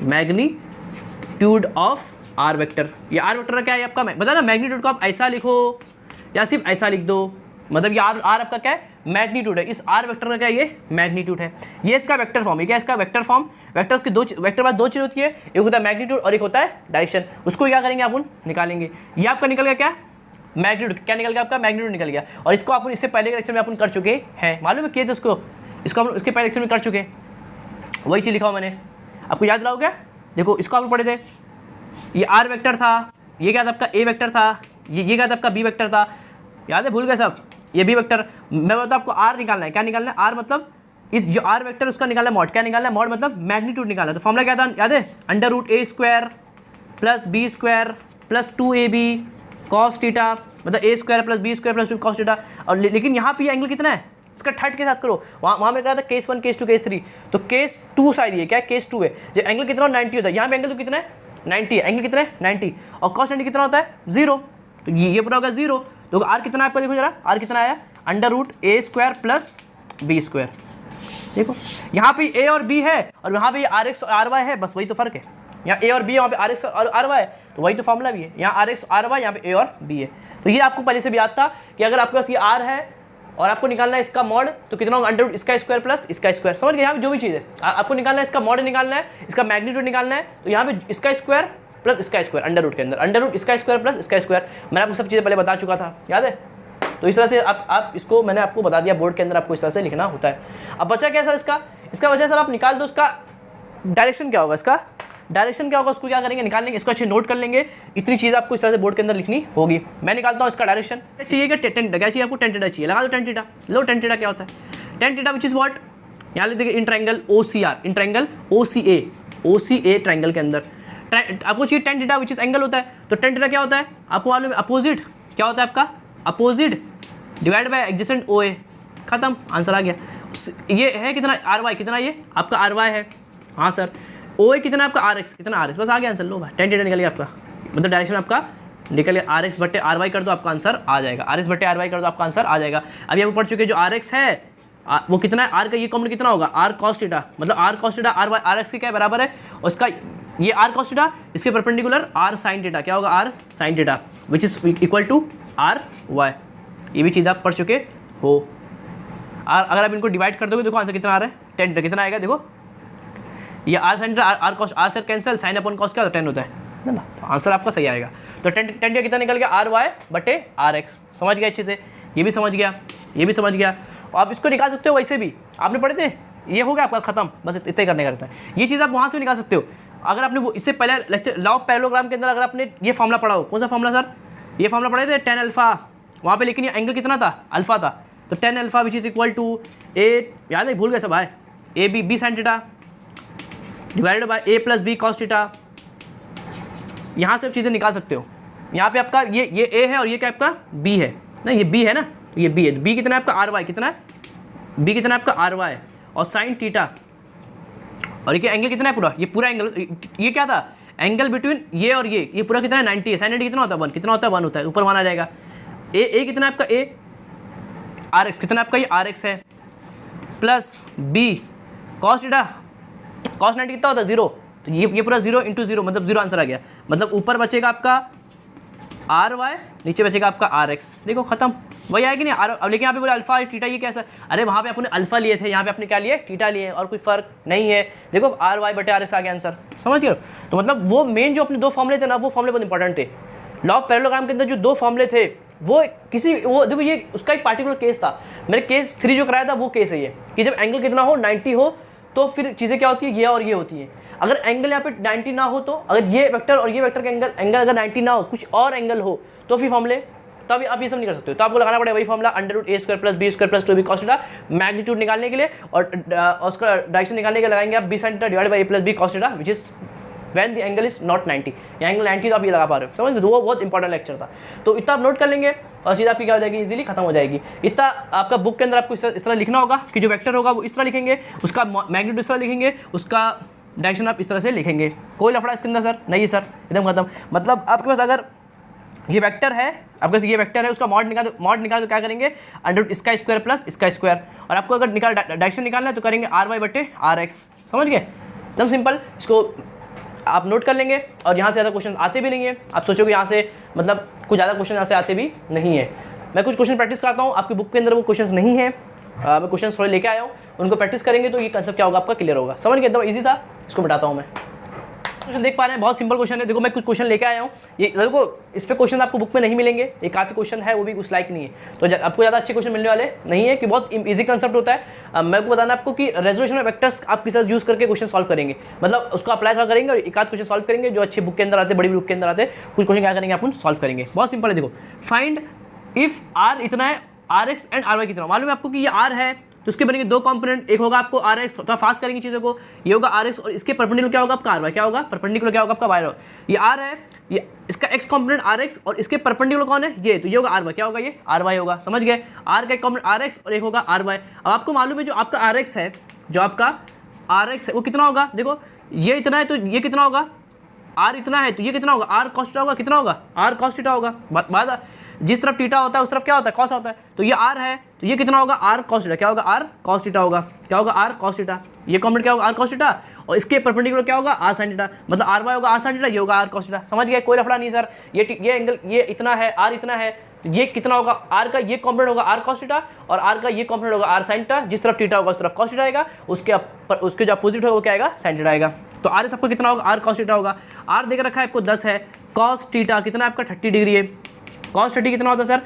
मैग्नीट्यूड ऑफ आर वेक्टर। ये आर वेक्टर का क्या है आपका, बता ना, मैग्नीट्यूड को आप ऐसा लिखो या सिर्फ ऐसा लिख दो, मतलब ये आर आपका क्या है मैग्नीट्यूड है, इस आर वेक्टर का क्या ये मैग्नीट्यूड है। ये इसका वेक्टर फॉर्म है, क्या इसका वेक्टर फॉर्म। वेक्टर्स की वेक्टर बाद दो चीज़ होती है, एक होता है मैग्नीट्यूड और एक होता है डायरेक्शन। उसको क्या करेंगे आप निकालेंगे। ये आपका निकल गया क्या मैग्नीट्यूड, क्या निकल गया आपका मैग्नीट्यूड निकल गया। और इसको आप इससे पहले के लेक्चर में अपन कर चुके हैं, मालूम है किए थे इसको अपन उसके पहले लेक्चर में कर चुके हैं, वही चीज़ लिखा हुआ मैंने, आपको याद रहा क्या। देखो इसको आप पढ़े थे, ये आर वेक्टर था, ये क्या था आपका ए वेक्टर था, ये क्या था आपका बी वेक्टर था, याद है, भूल गए सब। ये बी वेक्टर, मैं बताता आपको आर निकालना है, क्या निकालना है, आर मतलब इस जो आर वेक्टर उसका निकालना है मॉड, क्या निकालना है मॉड मतलब मैग्नीट्यूड निकालना है। तो फॉर्मूला क्या था याद है, under root A square plus B square plus 2ab cos theta, मतलब A square plus B square plus 2 cos theta. और लेकिन यहाँ पे एंगल कितना है, इसका थर्ड के साथ करो। वहाँ में कहा था केस 1 केस 2 केस 3, तो केस 2 शायद ये क्या है केस 2 है, जो एंगल कितना 90 होता है, यहाँ पे एंगल तो कितना है 90 है, एंगल कितना है 90, और कॉस 90 कितना होता है 0, तो ये पूरा होगा 0। तो आर कितना आपका देखो जरा, आर कितना आया under root A square plus B square. देखो यहाँ पे ए और बी है और यहाँ पे आर एक्स और आर वाई है, बस वही तो फर्क है। यहाँ ए और बी है, वहाँ पे आर एक्स और आर वाई है, तो वही तो फॉर्मूला भी है। यहाँ आर एक्स आर वाई, यहाँ पे ए और बी है। तो ये आपको पहले से भी याद था कि अगर आपके पास ये आर है और आपको निकालना है इसका मॉड, तो कितना होगा अंडर रूट इसका स्क्वायर प्लस इसका स्क्वायर। समझ गए, यहाँ पे जो भी चीज़ है आपको निकालना है, इसका मॉड निकालना है, इसका मैग्नीट्यूड निकालना है, तो यहाँ पे इसका स्क्वायर प्लस इसका स्क्वायर अंडर रूट के अंदर, अंडर रूट इसका स्क्वायर प्लस इसका स्क्वायर। मैंने आपको सब चीज़ें पहले बता चुका था, याद है। तो इस तरह से आप इसको मैंने आपको बता दिया, बोर्ड के अंदर आपको इस तरह से लिखना होता है। अब बचा क्या सर इसका वजह सर आप निकाल दो, इसका डायरेक्शन क्या होगा, इसका डायरेक्शन क्या होगा, उसको क्या करेंगे निकाल लेंगे, इसको अच्छे नोट कर लेंगे। इतनी चीज़ आपको इस तरह से बोर्ड के अंदर लिखनी होगी। मैं निकालता हूँ इसका डायरेक्शन। चाहिए क्या टेन, क्या चाहिए आपको टेन थीटा चाहिए, लगा दो टेन थीटा। लो टेन थीटा क्या होता है, tan theta which is what, यहाँ लिख देखिए in triangle OCR, in triangle OCA triangle के अंदर आपको चाहिए tan theta which is angle होता है। तो टेन थीटा क्या होता है आपको मालूम है, अपोजिट क्या होता है आपका, opposite divide by adjacent OA, खत्म, आंसर आ गया। ये है कितना RY, कितना ये आपका RY है, हाँ सर। OA कितना आपका RX, कितना RX, बस आ गया आंसर। लो भाई टेन थीटा निकल गया आपका, मतलब डायरेक्शन आपका निकल गया। RX बट्टे RY कर दो आपका आंसर आ जाएगा, RX बट्टे RY कर दो आपका आंसर आ जाएगा। अभी आपको पढ़ चुके जो RX है वो कितना है, R का ये कॉमन कितना होगा, R cos थीटा, मतलब R cos थीटा RX के क्या बराबर है, उसका ये R cos थीटा, इसके परपेंडिकुलर R sin थीटा, क्या होगा R sin theta which is equal to RY। ये भी चीज़ आप पढ़ चुके हो। अगर आप इनको डिवाइड कर दोगे देखो आंसर कितना आ रहा है 10, कितना आएगा देखो, ये r sine r cos, r sir cancel, sine upon cos क्या होता है 10 होता है ना, तो आंसर आपका सही आएगा। तो 10 का कितना निकल गया आर वाई बटे आर एक्स, समझ गया अच्छे से, ये भी समझ गया, ये भी समझ गया। और आप इसको निकाल सकते हो वैसे भी, आपने पढ़े थे, ये हो गया आपका खत्म, बस इतना ही करने का रहता है। ये चीज़ आप वहाँ से भी निकाल सकते हो। अगर आपने वो इससे पहले लेक्चर लॉ ऑफ पैरेललोग्राम के अंदर अगर आपने ये फॉर्मूला पढ़ा हो, कौन सा फॉर्मूला सर, ये फॉर्मूला पढ़े थे 10 अल्फा वहाँ पे, लेकिन ये एंगल कितना था, अल्फा था, तो 10 alpha which is equal to A, याद है भूल गए सब भाई, A B B sine theta divided by A plus B cos theta. यहाँ से चीज़ें निकाल सकते हो। यहाँ पे आपका ये ए है और ये क्या आपका बी है ना, ये बी है ना, तो ये बी है, बी कितना है आपका आर वाई, कितना है बी, कितना है आपका आर वाई और साइन थीटा, और ये एंगल कितना है पूरा, ये पूरा एंगल, ये क्या था एंगल बिटवीन ये और ये पूरा कितना है 90 है, साइन 90 कितना होता है 1, कितना होता है 1 होता है, ऊपर 1 आ जाएगा। ए कितना है आपका ए आर एक्स, कितना आपका ये आर एक्स है, plus B cos theta, cos 90 कितना होता है 0, तो ये पूरा 0 इंटू 0 मतलब 0 आंसर आ गया। मतलब ऊपर बचेगा आपका आर वाई, नीचे बचेगा आपका आर एक्स, देखो खत्म, वही आएगी नहीं। अब लेकिन यहाँ पे बोले अल्फा थीटा ये कैसा, अरे वहाँ पे अपने अल्फा लिए थे, यहाँ पे आपने क्या लिए थीटा लिए, और कोई फर्क नहीं है। देखो आर वाई बटे आर एक्स आ गया आंसर, समझ गए। तो मतलब वो मेन जो अपने दो फॉर्मुले थे ना, वो फॉर्मुले बहुत इंपॉर्टेंट थे। लॉ ऑफ पैरेललोग्राम के अंदर जो दो फॉर्मुले थे वो देखो ये उसका एक पार्टिकुलर केस था, मैंने केस 3 जो कराया था वो केस है ये, कि जब एंगल कितना हो 90 हो तो फिर चीज़ें क्या होती है, ये और ये होती है। अगर एंगल यहाँ पे 90 ना हो, तो अगर ये वेक्टर और ये वेक्टर का एंगल अगर 90 ना हो, कुछ और एंगल हो, तो फिर फॉर्मुले, तब आप ये सब नहीं कर सकते हो। तो आपको लगाना पड़ेगा वही formula √a² + b² + 2b cos theta, magnitude निकालने के लिए, और उसका डायरेक्शन निकालने के लिए लगाएंगे आप b sin theta divide by a + b cos theta which is when the angle is not 90, या एंगल 90 तो आप ये लगा पा रहे हो, समझ लो। वो बहुत इंपॉर्टेंट लेक्चर था, तो इतना आप नोट कर लेंगे और चीज़ आपकी क्या हो जाएगी, इजीली खत्म हो जाएगी। इतना आपका बुक के अंदर आपको इस तरह लिखना होगा कि जो वेक्टर होगा वो इस तरह लिखेंगे, उसका मैग्नीट्यूड इस तरह लिखेंगे, उसका डायरेक्शन आप इस तरह से लिखेंगे। कोई लफड़ा इसके अंदर सर नहीं सर, एकदम खत्म। मतलब आपके पास अगर ये वेक्टर है, आपके पास ये वेक्टर है, उसका मॉड निकाल तो क्या करेंगे इसका स्क्वायर प्लस इसका स्क्वायर, और आपको अगर डायरेक्शन निकालना है तो करेंगे आर वाई बटे आर एक्स, समझ गए, एकदम सिंपल। इसको आप नोट कर लेंगे, और यहाँ से ज़्यादा क्वेश्चन आते भी नहीं है। आप सोचोगे यहाँ से मतलब कुछ ज़्यादा क्वेश्चन यहाँ से आते भी नहीं है। मैं कुछ क्वेश्चन प्रैक्टिस करता हूँ, आपकी बुक के अंदर वो क्वेश्चन नहीं है, मैं क्वेश्चन थोड़े लेके आया हूँ, उनको प्रैक्टिस करेंगे तो ये कंसेप्ट क्या होगा आपका क्लियर होगा, समझ गए, एकदम ईजी था। इसको बताता हूँ मैं, क्वेश्चन देख पा रहे हैं, बहुत सिंपल क्वेश्चन है। देखो मैं कुछ क्वेश्चन लेके आया हूँ, ये देखो इस पे क्वेश्चन आपको बुक में नहीं मिलेंगे, एक आध क्वेश्चन है वो भी उस लाइक नहीं है, तो आपको ज़्यादा अच्छे क्वेश्चन मिलने वाले नहीं है, कि बहुत इजी कंसेप्ट होता है। मैं आपको बताना आपको कि रेजोल्यूशन ऑफ वेक्टर्स आप किस तरह यूज़ करके क्वेश्चन सॉल्व करेंगे, मतलब उसको अप्लाई करेंगे और एक आध क्वेश्चन सॉल्व करेंगे जो अच्छे बुक के अंदर आते, बड़ी बुक के अंदर आते, कुछ क्वेश्चन क्या करेंगे अपन सॉल्व करेंगे। बहुत सिंपल है, देखो फाइंड इफ आर इतना है, r x and r y कितना, मालूम है आपको कि ये आर है तो उसके बनेंगे दो कंपोनेंट, एक होगा आपको आर एक्स, थोड़ा फास्ट करेंगे चीज़ों को, ये होगा आर एक्स, और इसके परपेंडिकुलर क्या होगा आपका आर वाई, क्या होगा परपेंडिकुलर क्या होगा आपका वाई। ये आर है, ये इसका एक्स कंपोनेंट आर एक्स, और इसके परपेंडिकुलर कौन है ये, तो ये होगा आर वाई, क्या होगा ये आर वाई होगा, समझ गए। आर का एक कंपोनेंट आर एक्स और एक होगा आर वाई। अब आपको मालूम है जो आपका आर एक्स है, जो आपका आर एक्स है वो कितना होगा, देखो ये इतना है तो ये कितना होगा, आर इतना है तो ये कितना होगा, आर कॉस थीटा होगा, कितना होगा आर कॉस थीटा होगा। बात जिस तरफ थीटा होता है उस तरफ क्या होता है कॉस होता है, तो ये आर है तो ये कितना होगा आर कॉस थीटा, क्या होगा आर कॉस थीटा होगा, क्या होगा आर कॉस थीटा। ये कॉम्पोनेंट क्या होगा आर कॉस थीटा, और इसके परपेंडिकुलर क्या होगा आर साइन थीटा, मतलब आर वाई होगा आर साइन थीटा, ये होगा आर कॉस थीटा, समझ गए। कोई लफड़ा नहीं सर, ये एंगल ये इतना है, आर इतना है तो ये कितना होगा, आर का ये कॉम्पोनेंट होगा आर कॉस थीटा, और आर का ये कॉम्पोनेंट होगा आर साइन थीटा। जिस तरफ थीटा होगा उस तरफ कॉस थीटा आएगा, उसके जो अपोजिट होगा वो क्या आएगा साइन थीटा आएगा। तो आर सबको कितना होगा आर कॉस थीटा होगा। आर देख रखा है आपको 10 है, कॉस थीटा कितना आपका 30 डिग्री है, कॉस 30 कितना होता है सर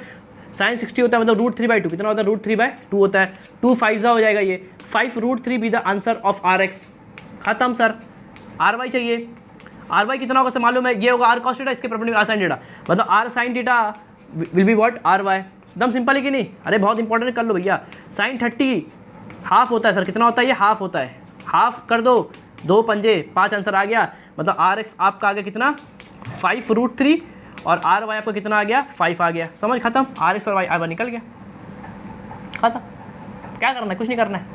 साइन 60 होता है, मतलब √3/2 कितना होता है √3/2 होता है, 2 5 हो जाएगा, ये 5 √3 be the answer of r x, खत्म सर। आर वाई चाहिए, आर वाई कितना होगा सर मालूम है, ये होगा आर कॉस थीटा, इसके परपेंडिकुलर आर साइन थीटा, मतलब r sine theta will be what r y. एकदम सिंपल है कि नहीं, अरे बहुत इंपॉर्टेंट कर लो भैया। साइन 30 हाफ होता है सर, कितना होता है ये हाफ होता है, हाफ कर दो 2 पंजे 5 आंसर आ गया, मतलब आर एक्स आपका आ गया कितना 5 √3, और आर वाई आपको कितना आ गया 5 आ गया, समझ खत्म। आर एक्स और वाई आर वाई निकल गया, खत्म। क्या करना है, कुछ नहीं करना है।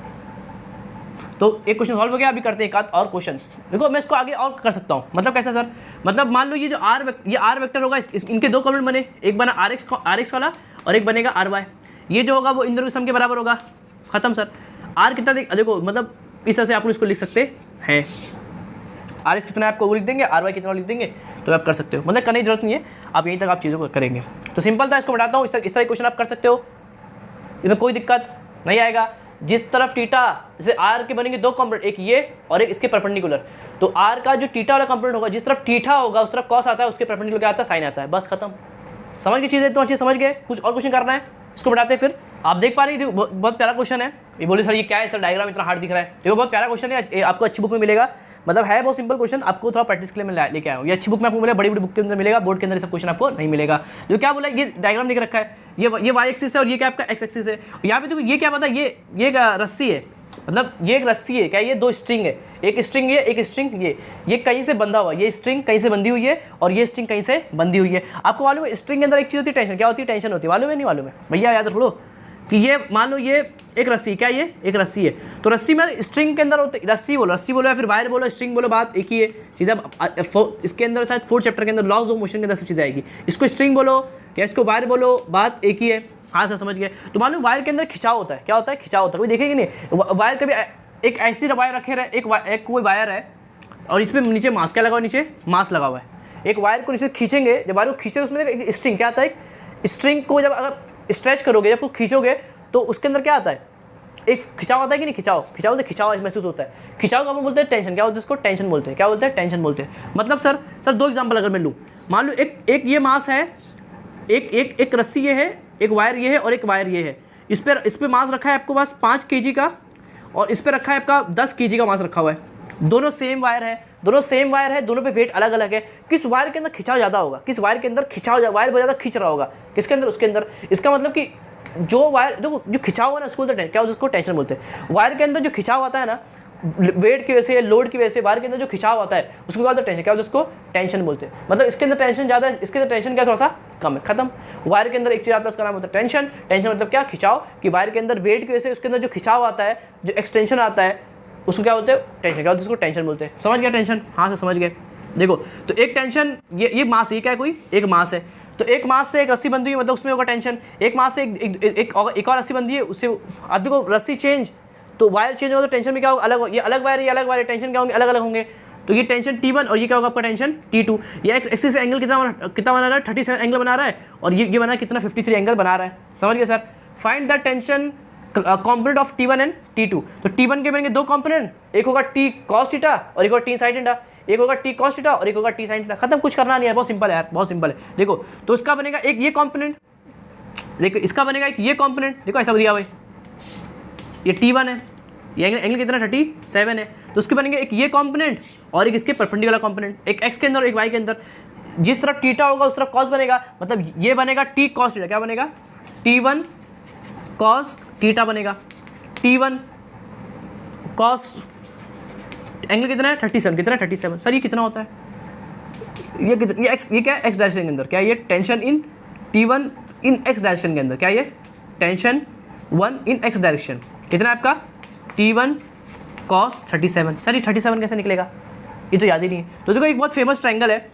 तो एक क्वेश्चन सॉल्व हो गया, अभी करते हैं एक आध और क्वेश्चंस। देखो मैं इसको आगे और कर सकता हूँ, मतलब कैसा सर, मतलब मान लो ये जो आर वेक्टर होगा, इनके दो कॉम्पोनेंट बने, एक बना आर एक्स वाला और एक बनेगा आर वाई। ये जो होगा वो इन दोनों के सम के बराबर होगा, खत्म सर। आर कितना देखो मतलब इस तरह से आप इसको लिख सकते हैं, आर एक्स कितना है आपको वो लिख देंगे, आर वाई कितना लिख देंगे, तो आप कर सकते हो, मतलब करने की जरूरत नहीं है, आप यहीं तक आप चीज़ों को करेंगे। तो सिंपल था, इसको बताता हूँ, इस तरह क्वेश्चन आप कर सकते हो। इसमें कोई दिक्कत नहीं आएगा। जिस तरफ थीटा, जैसे आर के बनेंगे दो कंपोनेंट, एक ये और एक इसके परपेंडिकुलर, तो आर का जो थीटा वाला कंपोनेंट होगा, जिस तरफ थीटा होगा उस तरफ कॉस आता है, उसके परपेंडिकुलर क्या आता है, साइन आता है। बस खत्म। समझ की चीज़ें तो अच्छी समझ गए। कुछ और क्वेश्चन करना है, इसको बढ़ाते हैं। फिर आप देख पा रहे हैं बहुत प्यारा क्वेश्चन है। ये बोले सर ये क्या है सर, डायग्राम इतना हार्ड दिख रहा है। देखो बहुत प्यारा क्वेश्चन है, आपको अच्छी बुक में मिलेगा। मतलब है बहुत सिंपल क्वेश्चन, आपको थोड़ा प्रैक्टिस के लिए मैं लेके आया हूँ। ये अच्छी बुक में आपको मिलेगा, बड़ी बड़ी बुक के अंदर मिलेगा, बोर्ड के अंदर सब क्वेश्चन आपको नहीं मिलेगा। जो क्या बोला, ये डायग्राम दिख रखा है, ये वाई एक्सिस है और ये क्या आपका एक्स एक्सिस है। यहाँ पे देखो ये क्या पता है, ये रस्सी है, मतलब ये एक रस्सी है, क्या ये दो स्ट्रिंग है, एक स्ट्रिंग ये, एक स्ट्रिंग ये कहीं से बंधा हुआ, ये स्ट्रिंग कहीं से बंधी हुई है और ये स्ट्रिंग कहीं से बंधी हुई है। आपको मालूम है स्ट्रिंग के अंदर एक चीज़ होती है टेंशन, क्या होती है, टेंशन होती है। मालूम है नहीं मालूम है भैया, याद रख लो कि ये मान लो ये एक रस्सी, क्या ये एक रस्सी है, तो रस्सी में स्ट्रिंग के अंदर होते, रस्सी बोलो या फिर वायर बोलो, स्ट्रिंग बोलो, बात एक ही है चीज़। अब इसके अंदर शायद 4th चैप्टर के अंदर लॉज ऑफ मोशन के अंदर सब चीज़ आएगी। इसको स्ट्रिंग बोलो या इसको वायर बोलो, बात एक ही है। हाँ सर समझ गए। तो मालूम वायर के अंदर खिंचाव होता है, क्या होता है, खिंचाव होता है। कोई देखेगी नहीं वायर कभी, एक ऐसी वायर रखे रहे, एक कोई वायर है और इसमें नीचे मास क्या लगा हुआ, नीचे मास लगा हुआ है। एक वायर को नीचे खींचेंगे, जब वायर को खींचे उसमें एक स्ट्रिंग क्या आता है, एक स्ट्रिंग को जब अगर स्ट्रेच करोगे, जब खींचोगे तो उसके अंदर क्या आता है, एक खिंचाव आता है कि नहीं, खिंचाव से खिंचाव महसूस होता है। खिंचाव का बोलते हैं टेंशन, क्या बोलते हैं इसको, टेंशन बोलते हैं। क्या बोलते हैं, टेंशन बोलते हैं। मतलब सर दो एग्जांपल अगर मैं लूँ, मान लो एक ये मास है, एक रस्सी ये है, एक वायर ये है और एक वायर ये है। इस पर मास रखा है आपको पास 5 kg का और इस पर रखा है आपका 10 kg का मास रखा हुआ है। दोनों सेम वायर है, दोनों पे वेट अलग अलग है। किस वायर के अंदर खिंचाव ज़्यादा होगा, किस वायर के अंदर खिंचाव, वायर बहुत ज़्यादा खींच रहा होगा, किसके अंदर, उसके अंदर। इसका मतलब कि जो वायर जो खिंचाव है ना, उसको क्या उसको टेंशन बोलते हैं। वायर के अंदर जो खिंचाव आता है ना, वेट की वजह से, लोड की वजह से वायर के अंदर जो खिंचाव आता है उसको क्या बोलते हैं, टेंशन। क्या बोलते हैं उसको, टेंशन बोलते हैं। मतलब इसके अंदर टेंशन ज़्यादा है, इसके अंदर टेंशन क्या थोड़ा सा कम है, खत्म। वायर के अंदर एक चीज़ आता है, उसका नाम होता है टेंशन। टेंशन मतलब क्या, खिंचाव, कि वायर के अंदर वेट की वजह से उसके अंदर जो खिंचाव आता है, जो एक्सटेंशन आता है, उसको क्या बोलते हैं, टेंशन। क्या बोलते हैं उसको, टेंशन बोलते हैं। समझ गया टेंशन, हाँ से समझ गए। देखो तो एक टेंशन, ये मास, ये क्या है, कोई एक मास है, तो एक मास से एक रस्सी बंधी हुई, मतलब उसमें होगा टेंशन। एक मास से एक और रस्सी बंधी है, उससे अब देखो रस्सी चेंज, तो वायर चेंज होगा तो टेंशन में क्या होगा, अलग, ये अलग वायर, ये अलग वायर, टेंशन क्या होंगे, अलग अलग होंगे। तो ये टेंशन T1 और ये क्या होगा आपका टेंशन T2। ये एक्स एक्सिस से एंगल कितना बना रहा है, 37 एंगल बना रहा है और ये बना कितना, 53 एंगल बना रहा है। समझ गए sir. Find the tension component of T1 and T2। तो T1 के बनेंगे दो कॉम्पोनेंट, एक होगा T cos थीटा और एक होगा T sin थीटा, एक होगा T cos थीटा और एक होगा T sin थीटा। खत्म, कुछ करना नहीं है, बहुत सिंपल है यार, बहुत सिंपल है। देखो तो उसका बनेगा एक ये कॉम्पोनेंट, देखो इसका बनेगा एक ये कॉम्पोनेंट, देखो ऐसा दिया भाई, ये T1 है, ये एंगल कितना 37 है, तो उसके बनेंगे एक ये कॉम्पोनेंट और एक इसके परपेंडिकुलर कॉम्पोनेंट, एक एक्स के अंदर और एक वाई के अंदर। जिस तरफ थीटा होगा उस तरफ कॉस बनेगा, मतलब ये बनेगा T cos थीटा। क्या बनेगा, T1 cos थीटा बनेगा। T1 cos एंगल कितना है 37, कितना है 37। सर ये कितना होता है, ये क्या है, एक्स डायरेक्शन के अंदर, क्या ये tension in T1 in X direction के अंदर, क्या ये टेंशन 1 इन एक्स डायरेक्शन, कितना है आपका T1 cos 37। सर ये 37 कैसे निकलेगा, ये तो याद ही नहीं है। तो देखो एक बहुत फेमस ट्रायंगल है,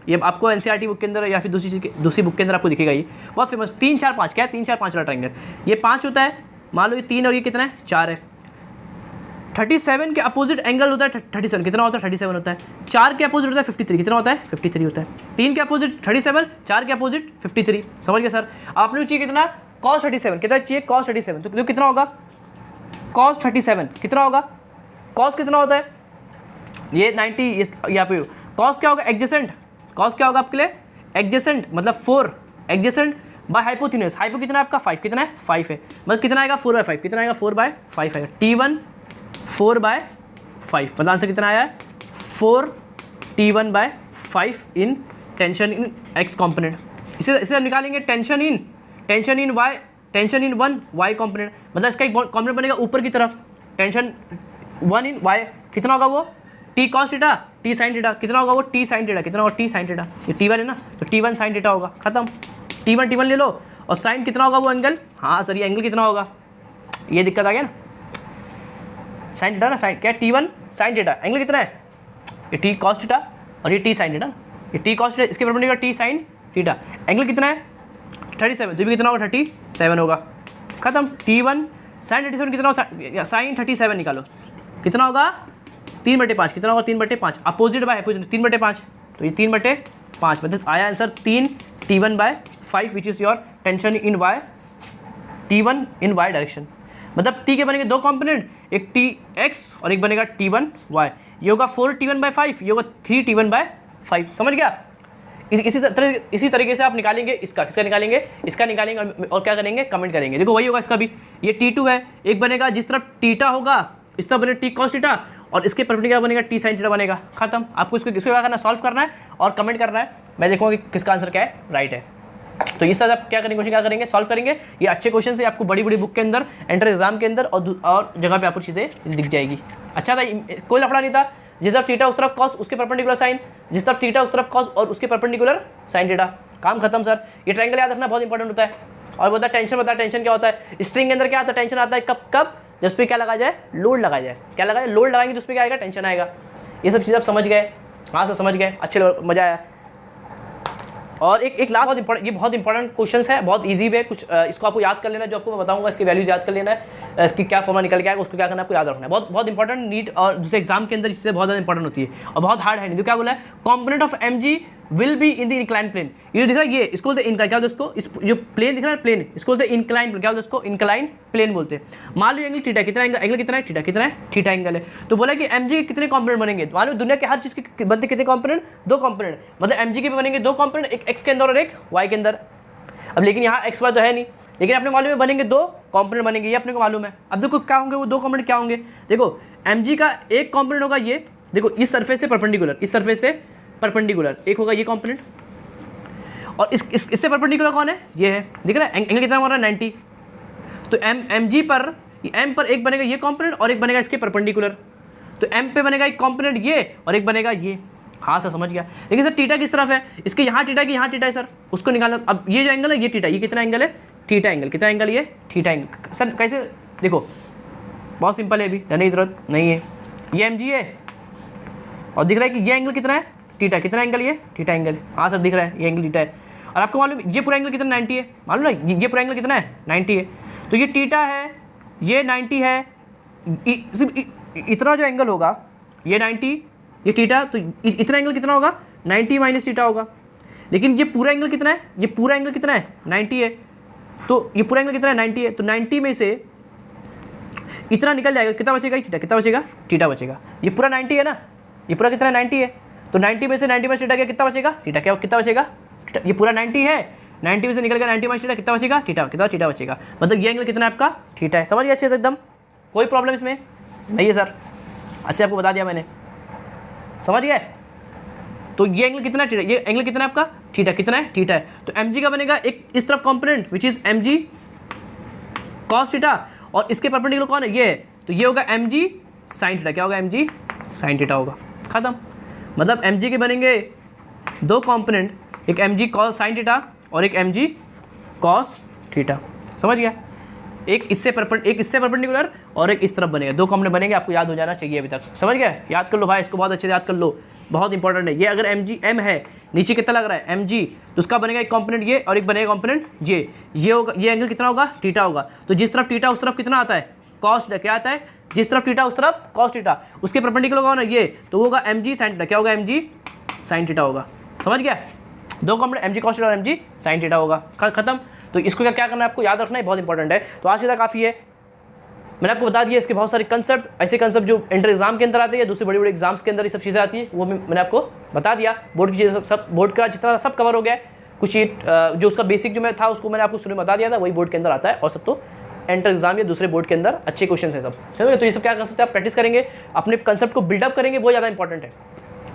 ये आपको NCERT बुक के अंदर या फिर दूसरी बुक के अंदर आपको दिखेगा। ये बहुत फेमस 3 4 5, क्या है 3 4 5 वाला ट्रायंगल। ये 5 होता है, मान लो ये 3 और ये कितना है 4 है। 37 के अपोजिट एंगल होता है 37, कितना होता है 37 होता है। 4 के अपोजिट होता है 53, कितना होता है 53 होता है। 3 के अपोजिट 37, 4 के अपोजिट 53। समझ गए सर। आपने चाहिए कितना cos 37, कितना चाहिए cos 37, तो कितना होगा cos 37 कितना होगा, cos कितना होता है ये 90, यहाँ पे cos क्या होगा एडजेसेंट, cos क्या होगा आपके लिए एडजेसेंट, मतलब 4 एडजेसेंट बाय हाइपोथिन्यूस। हाइपो कितना है आपका 5, कितना है 5 है, मतलब कितना आएगा 4/5, कितना आएगा 4/5 आएगा। T1 4/5, मतलब आंसर कितना आया है 4 T1/5 in tension in x component. इसे हम निकालेंगे tension in y, tension in 1 y component, मतलब इसका एक कॉम्पोनेंट बनेगा ऊपर की तरफ, टेंशन 1 इन वाई, कितना होगा वो T cos theta T sin theta, कितना होगा वो T sin थीटा, कितना होगा T sin थीटा। ये T1 है ना, तो T1 sin थीटा होगा, खत्म। T1 ले लो और sin कितना होगा वो एंगल, हाँ सर ये एंगल कितना होगा, ये दिक्कत आ गया ना, sin थीटा ना, sin क्या T1 sin थीटा, एंगल कितना है ये T cos थीटा और ये T sin थीटा, ये T cos थीटा, इसके perpendicular T sin theta, angle कितना है 37, तो भी कितना होगा 37 होगा, खत्म। T1 sin 37 कितना होगा, sin 37 निकालो, कितना होगा 3/5, कितना होगा 3/5, अपोजिट बाय अपोजिट 3/5, तो ये 3/5, मतलब आया answer 3 T1/5 which is your tension in y T1 in y direction, मतलब t के बनेंगे दो कंपोनेंट, एक Tx और एक बनेगा T1y, ये होगा 4T1/5, ये होगा 3T1/5। समझ गया? इसी तरीके से आप निकालेंगे इसका, किसका निकालेंगे, इसका निकालेंगे और क्या करेंगे, कमेंट करेंगे। देखो वही होगा इसका भी, ये T2 है, एक बनेगा जिस तरफ थीटा होगा इस तरफ बनेगा T cos थीटा और इसके परपेंडिकुलर बनेगा T sin थीटा बनेगा। खत्म। आपको इसको क्या करना है, सॉल्व करना है और कमेंट करना है। मैं देखूँगा कि किसका आंसर क्या है, राइट है। तो इस तरह आप क्या करेंगे, क्वेश्चन क्या करेंगे, सॉल्व करेंगे। ये अच्छे क्वेश्चन से आपको बड़ी बड़ी बुक के अंदर, एंट्रेंस एग्जाम के अंदर और जगह पे आपको चीज़ें दिख जाएगी। अच्छा था, कोई लफड़ा नहीं था। जिस तरफ थीटा उस तरफ कॉस, उसके परपेंडिकुलर साइन, जिस तरफ थीटा उस तरफ कॉस और उसके परपेंडिकुलर साइन थीटा। काम खत्म सर। ये ट्रायंगल याद रखना बहुत इंपॉर्टेंट होता है। और बता टेंशन क्या होता है, स्ट्रिंग के अंदर क्या आता है, टेंशन आता है कब जब उस पर क्या लगाया जाए, लोड लगाया जाए। क्या लगाया जाए, लोड लगाएंगे तो उस पर क्या आएगा, टेंशन आएगा। ये सब चीज़ आप समझ गए, हाँ सर समझ गए, अच्छे मज़ा आया। और एक लास्ट बहुत इंपॉर्टेंट, ये बहुत इंपॉर्टेंट क्वेश्चन है, बहुत इजी है कुछ, इसको आपको याद कर लेना है। जो आपको मैं बताऊंगा इसकी वैल्यूज याद कर लेना है, इसकी क्या फॉर्मा निकल के आएगा, उसको क्या करना है आपको याद रखना है। बहुत इंपॉर्टेंट, नीट और दूसरे एग्जाम के अंदर इससे बहुत ज़्यादा इंपॉर्टेंट होती है और बहुत हार्ड है नहीं। तो क्या बोला है, component of mg will be in the incline plane. ये जो दिख रहा है, ये इसको बोलते हैं क्या बोलते हैं, इसको इस जो प्लेन दिख रहा है प्लेन, इसको बोलते हैं इंक्लाइन, क्या बोलते हैं इसको, इंक्लाइन प्लेन बोलते हैं। मान लो एंगल थीटा, कितना एंगल कितना है, थीटा कितना है, थीटा एंगल है। तो बोला कि mg के कितने कंपोनेंट बनेंगे, मान लो दुनिया के हर चीज़ के बनते कितने कंपोनेंट, दो कंपोनेंट, मतलब mg के भी बनेंगे दो कंपोनेंट, एक x के अंदर और एक y के अंदर। अब लेकिन यहाँ x y तो है नहीं, लेकिन अपने मालूम में बनेंगे दो कंपोनेंट बनेंगे, ये अपने को मालूम है। अब देखो क्या होंगे वो दो कंपोनेंट, क्या होंगे, देखो mg का एक कंपोनेंट होगा ये, देखो इस सरफेस से परपेंडिकुलर, इस सरफेस से परपेंडिकुलर एक होगा ये कंपोनेंट, और इससे परपेंडिकुलर कौन है, ये है। दिख रहा है एंगल कितना हो रहा है, 90। तो mg पर m पर एक बनेगा ये कंपोनेंट और एक बनेगा इसके परपेंडिकुलर। तो m पे बनेगा एक कंपोनेंट ये और एक बनेगा ये। हाँ सर समझ गया। लेकिन सर थीटा किस तरफ है, इसके यहाँ थीटा की यहाँ थीटा है सर, उसको निकालना। अब ये जो एंगल है ये थीटा, ये कितना एंगल है, थीटा एंगल, कितना एंगल, ये थीटा एंगल। सर कैसे, देखो बहुत सिंपल है, अभी डरने की जरूरत नहीं है। ये mg है और दिख रहा है कि ये एंगल कितना है, थीटा, कितना एंगल, ये थीटा एंगल। हाँ सर दिख रहा है ये एंगल थीटा है। और आपको मालूम ये पूरा एंगल कितना, 90 है, मालूम ना, ये पूरा एंगल कितना है, 90 है। तो ये थीटा है, ये 90 है, इतना जो एंगल होगा ये 90, ये थीटा, तो इतना एंगल कितना होगा, 90 माइनस थीटा होगा। लेकिन ये पूरा एंगल कितना है, ये पूरा एंगल कितना है, 90 है। तो ये पूरा एंगल कितना है, 90 है। तो 90 में से इतना निकल जाएगा, कितना बचेगा, थीटा, कितना बचेगा, थीटा बचेगा। ये पूरा 90 है ना, ये पूरा कितना 90 है। तो 90 में से 90 माइनस थीटा कितना बचेगा, थीटा, क्या कितना बचेगा, ये पूरा 90 है, 90 में से निकल गया 90 माइनस थीटा, कितना बचेगा, थीटा, कितना थीटा बचेगा। मतलब ये एंगल कितना है आपका, थीटा है। समझ गया अच्छे से एकदम, कोई प्रॉब्लम इसमें नहीं है सर, अच्छे आपको बता दिया मैंने, समझ गए। तो ये एंगल कितना है, ये एंगल कितना है आपका, थीटा, कितना है, थीटा है। तो mg का बनेगा एक इस तरफ component which is mg cos theta और इसके परपेंडिकुलर कौन है, ये है। तो ये होगा mg sin थीटा, क्या होगा, mg sin थीटा होगा। खत्म। मतलब mg के बनेंगे दो कंपोनेंट, एक mg cos sin थीटा और एक mg cos थीटा। समझ गया। एक इससे परपेंडिकुलर और एक इस तरफ बनेगा, दो कंपोनेंट बनेंगे। आपको याद हो जाना चाहिए अभी तक, समझ गया। याद कर लो भाई, इसको बहुत अच्छे से याद कर लो, बहुत इंपॉर्टेंट है ये। अगर m है, नीचे कितना लग रहा है mg, तो उसका बनेगा एक कंपोनेंट ये और एक बनेगा कंपोनेंट ये होगा, ये एंगल कितना होगा, थीटा होगा। तो जिस तरफ थीटा उस तरफ कितना आता है, cos थीटा, क्या आता है, जिस तरफ थीटा उस तरफ cos थीटा। उसके परपेंडिकुलर कौन है, ये, तो वो होगा mg sin थीटा, क्या होगा, mg sin थीटा होगा। समझ गया। दो कंपोनेंट mg cos थीटा और mg sin थीटा होगा। खत्म। तो इसको क्या करना है, आपको याद रखना है, बहुत इंपॉर्टेंट है। तो आज तक काफ़ी है, मैंने आपको बता दिया इसके बहुत सारे कंसेप्ट, ऐसे कंसेप्ट जो इंटर एग्जाम के अंदर आते हैं, दूसरे बड़े बड़े एग्जाम्स के अंदर ये सब चीज़ें आती है, वो मैंने आपको बता दिया। बोर्ड की चीज़ें सब बोर्ड का जितना सब कवर हो गया है। कुछ ये जो उसका बेसिक जो मैं था उसको मैंने आपको शुरू में बता दिया था, वही बोर्ड के अंदर आता है। और सब तो एंटर एग्जाम या दूसरे बोर्ड के अंदर अच्छे क्वेश्चन है सब, ठीक है। तो ये सब क्या कर सकते हैं, आप प्रैक्टिस करेंगे, अपने कंसेप्ट को बिल्डअप करेंगे, वो ज़्यादा इंपॉर्टेंट है।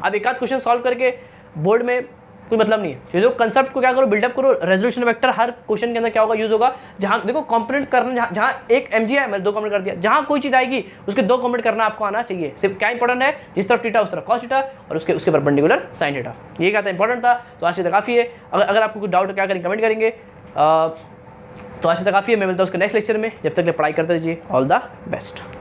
अब एक आध क्वेश्चन सॉल्व करके बोर्ड में कोई मतलब नहीं है। चीज़ों कंसेप्ट को क्या करो, बिल्डअप करो। रेजोल्यूशन वेक्टर हर क्वेश्चन के अंदर क्या होगा, यूज होगा। जहाँ देखो कंपोनेंट करना, जहाँ एक mg है, मैंने दो कंपोनेंट कर दिया। जहाँ कोई चीज़ आएगी उसके दो कंपोनेंट करना आपको आना चाहिए। सिर्फ क्या इंपॉर्टेंट है, जिस तरफ थीटा उस तरफ cos थीटा और उसके परपेंडिकुलर sin थीटा। ये क्या था, इंपॉर्टेंट था। तो आज से काफ़ी है। अगर आपको कोई डाउट क्या करेंगे, कमेंट करेंगे। तो आज से काफ़ी है। मैं मिलता हूँ उसके नेक्स्ट लेक्चर में। जब तक पढ़ाई करते रहिए। All the best.